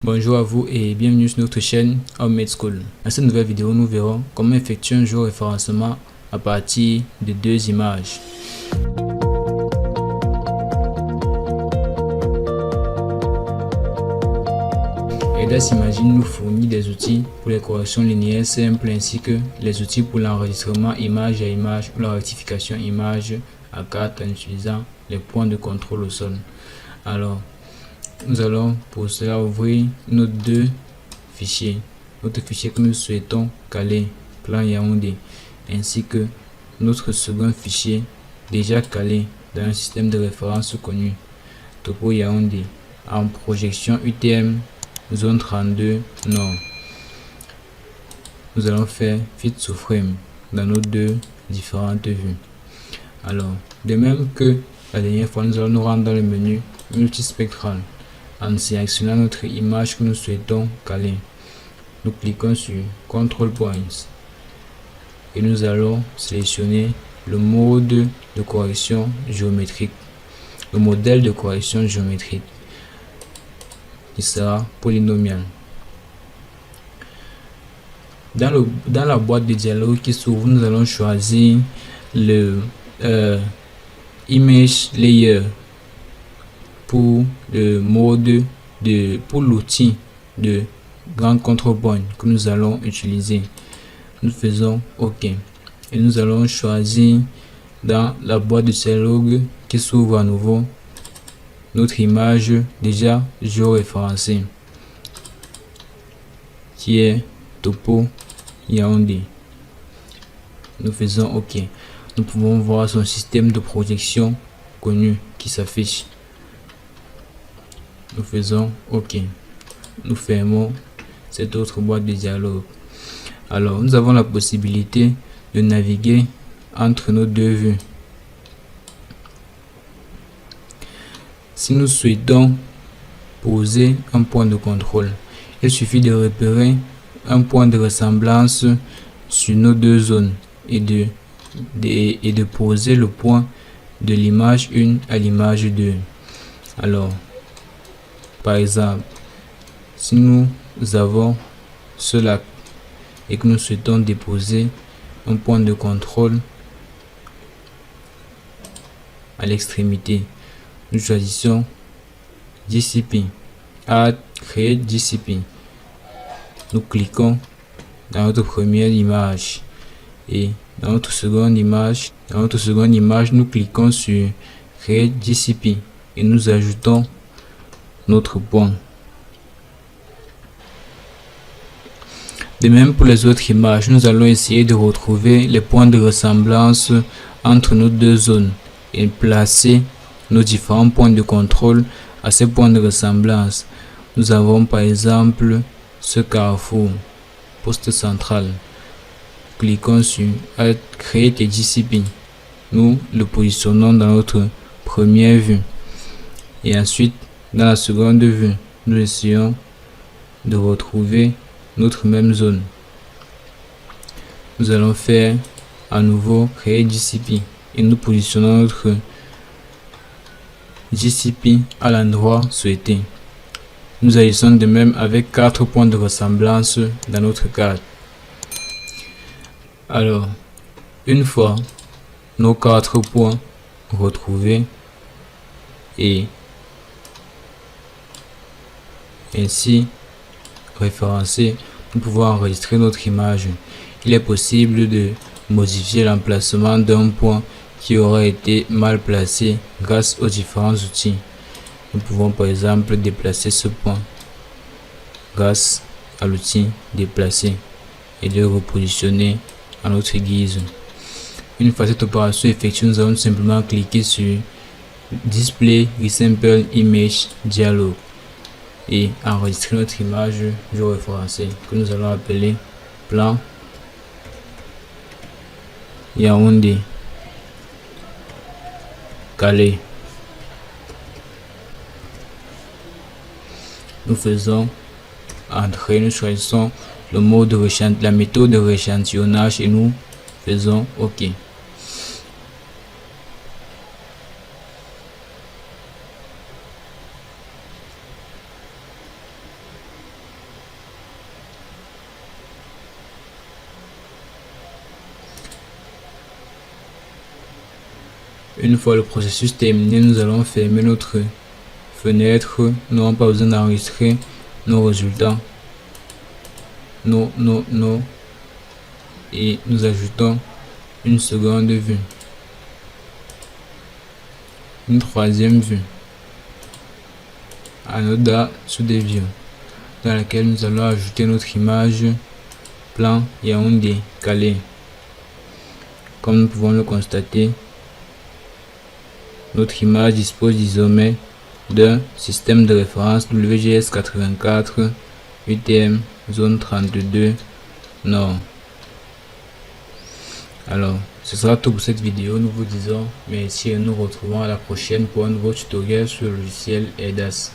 Bonjour à vous et bienvenue sur notre chaîne Homemade School. Dans cette nouvelle vidéo, nous verrons comment effectuer un géoréférencement à partir de deux images. Edas Imagine nous fournit des outils pour les corrections linéaires simples ainsi que les outils pour l'enregistrement image à image ou la rectification image à carte en utilisant les points de contrôle au sol. Alors, nous allons pour cela ouvrir nos deux fichiers. Notre fichier que nous souhaitons caler, plan Yaoundé, ainsi que notre second fichier déjà calé dans un système de référence connu, Topo Yaoundé, en projection UTM zone 32 Nord. Nous allons faire fit to frame dans nos deux différentes vues. Alors, de même que la dernière fois, nous allons nous rendre dans le menu multispectral en sélectionnant notre image que nous souhaitons caler. Nous cliquons sur Control Points et nous allons sélectionner le mode de correction géométrique, le modèle de correction géométrique qui sera polynomial. Dans la boîte de dialogue qui s'ouvre, nous allons choisir le Image Layer pour le mode pour l'outil de grand control point que nous allons utiliser. Nous faisons OK et nous allons choisir dans la boîte de dialogue qui s'ouvre à nouveau notre image déjà géoréférencée qui est Topo Yaoundé. Nous faisons OK. Nous pouvons voir son système de projection connu qui s'affiche. Nous faisons OK. Nous fermons cette autre boîte de dialogue. Alors, nous avons la possibilité de naviguer entre nos deux vues. Si nous souhaitons poser un point de contrôle, il suffit de repérer un point de ressemblance sur nos deux zones et de poser le point de l'image 1 à l'image 2. Alors, par exemple, si nous avons ce lac et que nous souhaitons déposer un point de contrôle à l'extrémité, nous choisissons GCP, Add Create GCP. Nous cliquons dans notre première image et dans notre seconde image, nous cliquons sur Create GCP et nous ajoutons notre point. De même pour les autres images, nous allons essayer de retrouver les points de ressemblance entre nos deux zones et placer nos différents points de contrôle à ces points de ressemblance. Nous avons par exemple ce carrefour, poste central. Cliquons sur Add Create GCP. Nous le positionnons dans notre première vue et ensuite dans la seconde vue, nous essayons de retrouver notre même zone. Nous allons faire à nouveau créer GCP et nous positionnons notre GCP à l'endroit souhaité. Nous agissons de même avec 4 points de ressemblance dans notre carte. Alors, une fois nos 4 points retrouvés et ainsi référencés, nous pouvons enregistrer notre image. Il est possible de modifier l'emplacement d'un point qui aurait été mal placé grâce aux différents outils. Nous pouvons par exemple déplacer ce point grâce à l'outil déplacer et le repositionner à notre guise. Une fois cette opération effectuée, nous allons simplement cliquer sur Display Resample Image Dialog et enregistrer notre image géoréférencée que nous allons appeler plan Yaoundé calé. Nous faisons entrer, nous choisissons le mode de la méthode de rééchantillonnage et nous faisons OK. Une fois le processus terminé, nous allons fermer notre fenêtre. Nous n'avons pas besoin d'enregistrer nos résultats. Et nous ajoutons une seconde vue, une troisième vue, Anoda Studio, dans laquelle nous allons ajouter notre image plan Yaoundé Calais. Comme nous pouvons le constater, notre image dispose désormais d'un système de référence WGS84 UTM zone 32 Nord. Alors, ce sera tout pour cette vidéo. Nous vous disons merci et nous retrouvons à la prochaine pour un nouveau tutoriel sur le logiciel EDAS.